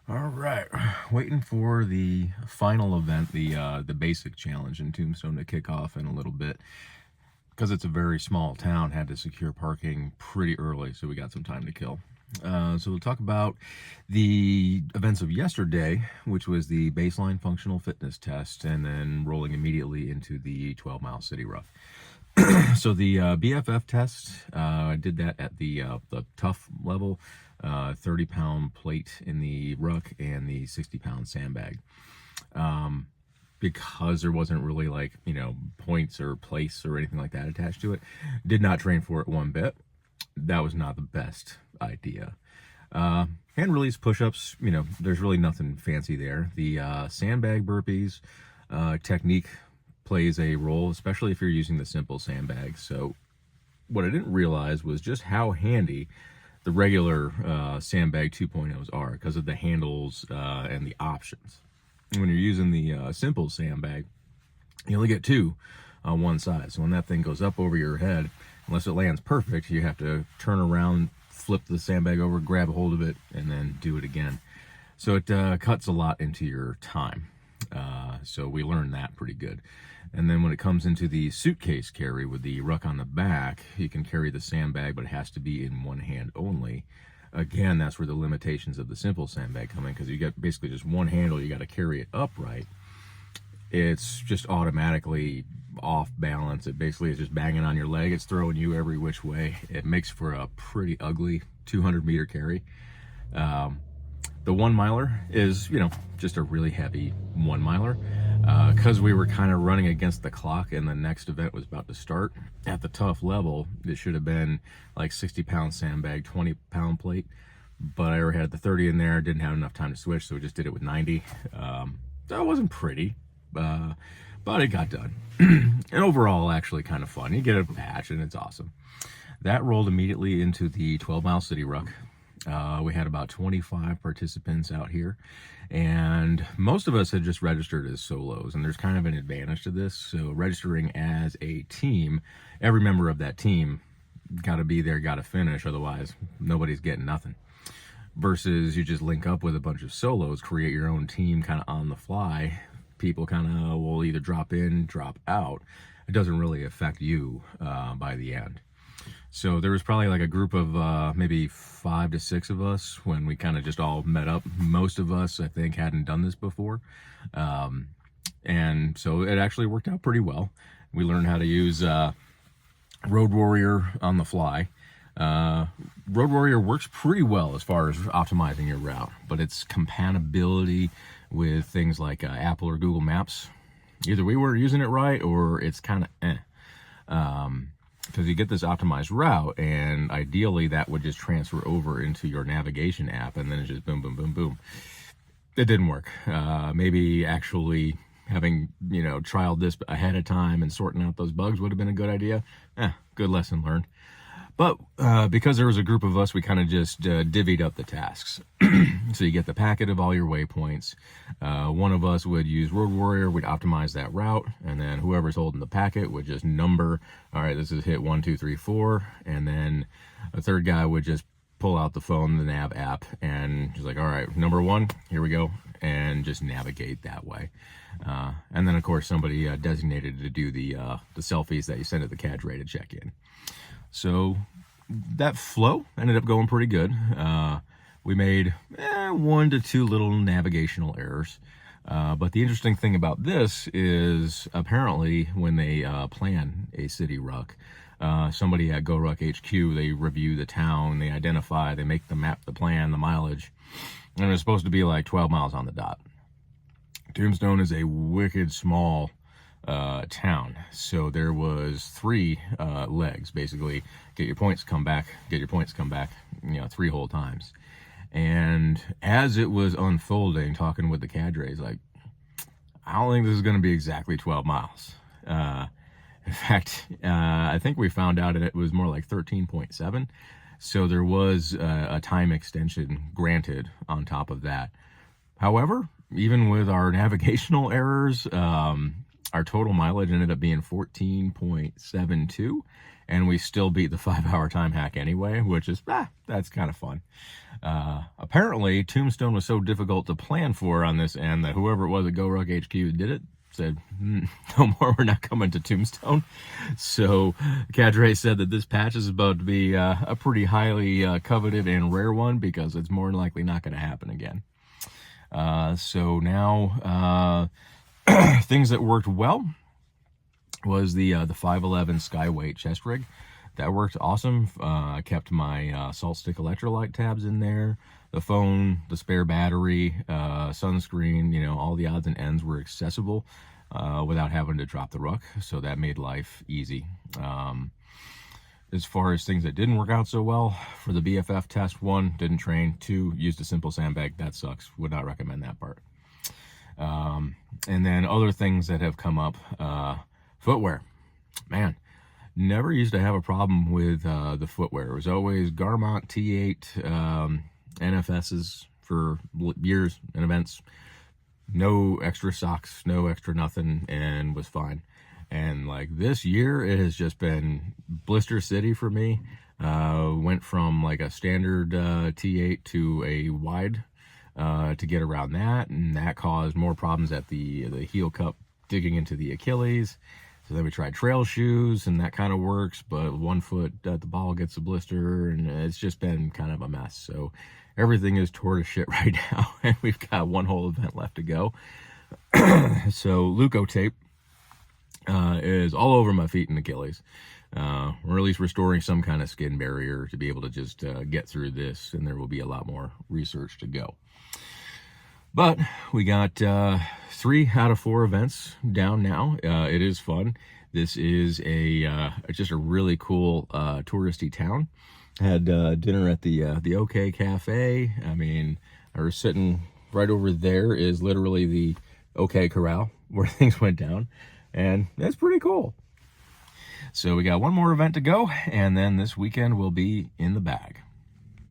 All right, waiting for the final event, the basic challenge in Tombstone to kick off in a little bit. Because it's a very small town, had to secure parking pretty early, so we got some time to kill. So we'll talk about the events of yesterday, which was the baseline functional fitness test, and then rolling immediately into the 12-mile city rough. So the BFF test, I did that at the tough level, 30-pound plate in the ruck and the 60-pound sandbag. Because there wasn't really like, points or place or anything like that attached to it, did not train for it one bit. That was not the best idea. Hand release push-ups, there's really nothing fancy there. The sandbag burpees technique plays a role, especially if you're using the simple sandbag. So what I didn't realize was just how handy the regular sandbag 2.0s are because of the handles and the options. When you're using the simple sandbag, you only get two on one side. So when that thing goes up over your head, unless it lands perfect, you have to turn around, flip the sandbag over, grab a hold of it, and then do it again. So it cuts a lot into your time. So we learned that pretty good. And then when it comes into the suitcase carry with the ruck on the back, you can carry the sandbag, but it has to be in one hand only. Again, that's where the limitations of the simple sandbag come in, because you got basically just one handle, you got to carry it upright. It's just automatically off balance. It basically is just banging on your leg. It's throwing you every which way. It makes for a pretty ugly 200-meter carry. The 1 miler is, just a really heavy 1 miler. Because we were kind of running against the clock and the next event was about to start at the tough level, it should have been like 60-pound sandbag, 20-pound plate. But I already had the 30 in there, didn't have enough time to switch, so we just did it with 90. That wasn't pretty, but it got done. And overall, actually kind of fun. You get a patch and it's awesome. That rolled immediately into the 12-mile city ruck. We had about 25 participants out here, and most of us had just registered as solos, and there's kind of an advantage to this. So registering as a team, every member of that team got to be there, got to finish, otherwise nobody's getting nothing. Versus you just link up with a bunch of solos, create your own team kind of on the fly. People kind of will either drop in, drop out. It doesn't really affect you by the end. So there was probably like a group of maybe 5 to 6 of us when we kind of just all met up. Most of us, I think, hadn't done this before. And so it actually worked out pretty well. We learned how to use Road Warrior on the fly. Road Warrior works pretty well as far as optimizing your route, but its compatibility with things like Apple or Google Maps, either we were using it right or it's kind of because you get this optimized route, and ideally that would just transfer over into your navigation app, and then it's just boom, boom, boom, boom. It didn't work. Maybe actually having, trialed this ahead of time and sorting out those bugs would have been a good idea. Good lesson learned. But because there was a group of us, we kind of just divvied up the tasks. So you get the packet of all your waypoints. One of us would use Road Warrior, we'd optimize that route, and then whoever's holding the packet would just number, all right, this is hit 1, 2, 3, 4, and then a third guy would just pull out the phone, the nav app, and just like, all right, number 1, here we go, and just navigate that way. And then, of course, somebody designated to do the selfies that you send to the cadre to check in. So that flow ended up going pretty good. We made 1 to 2 little navigational errors. But the interesting thing about this is apparently when they plan a city ruck, somebody at GORUCK HQ, they review the town, they identify, they make the map, the plan, the mileage, and it's supposed to be like 12 miles on the dot. Tombstone is a wicked small town, so there was 3 legs, basically get your points, come back, get your points, come back, 3 whole times. And as it was unfolding, talking with the cadres, like, I don't think this is going to be exactly 12 miles. In fact, I think we found out it was more like 13.7. So there was a time extension granted on top of that. However, even with our navigational errors, our total mileage ended up being 14.72, and we still beat the 5-hour time hack anyway, which is, that's kind of fun. Apparently, Tombstone was so difficult to plan for on this end that whoever it was at GORUCK HQ who did it said, no more, we're not coming to Tombstone. So Cadre said that this patch is about to be a pretty highly coveted and rare one because it's more than likely not going to happen again. So now things that worked well was the 511 Skyweight chest rig. That worked awesome. I kept my salt stick electrolyte tabs in there, the phone, the spare battery, sunscreen, you know, all the odds and ends were accessible without having to drop the ruck. So that made life easy. As far as things that didn't work out so well, for the BFF test, 1, didn't train, 2, used a simple sandbag. That sucks. Would not recommend that part. And then other things that have come up, footwear. Man, never used to have a problem with the footwear. It was always Garmont T8 NFSs for years and events. No extra socks, no extra nothing, and was fine. And like this year, it has just been blister city for me. Went from like a standard T8 to a wide to get around that, and that caused more problems at the heel cup digging into the Achilles. So then we tried trail shoes, and that kind of works, but 1 foot at the ball gets a blister, and it's just been kind of a mess. So everything is tore to shit right now, and we've got one whole event left to go. So Leuco tape is all over my feet and Achilles, or at least restoring some kind of skin barrier to be able to just get through this, and there will be a lot more research to go. But we got 3 out of 4 events down now. It is fun. This is just a really cool touristy town. Had dinner at the OK Cafe. I mean, I was sitting right over there is literally the OK Corral where things went down, and that's pretty cool. So we got one more event to go, and then this weekend will be in the bag.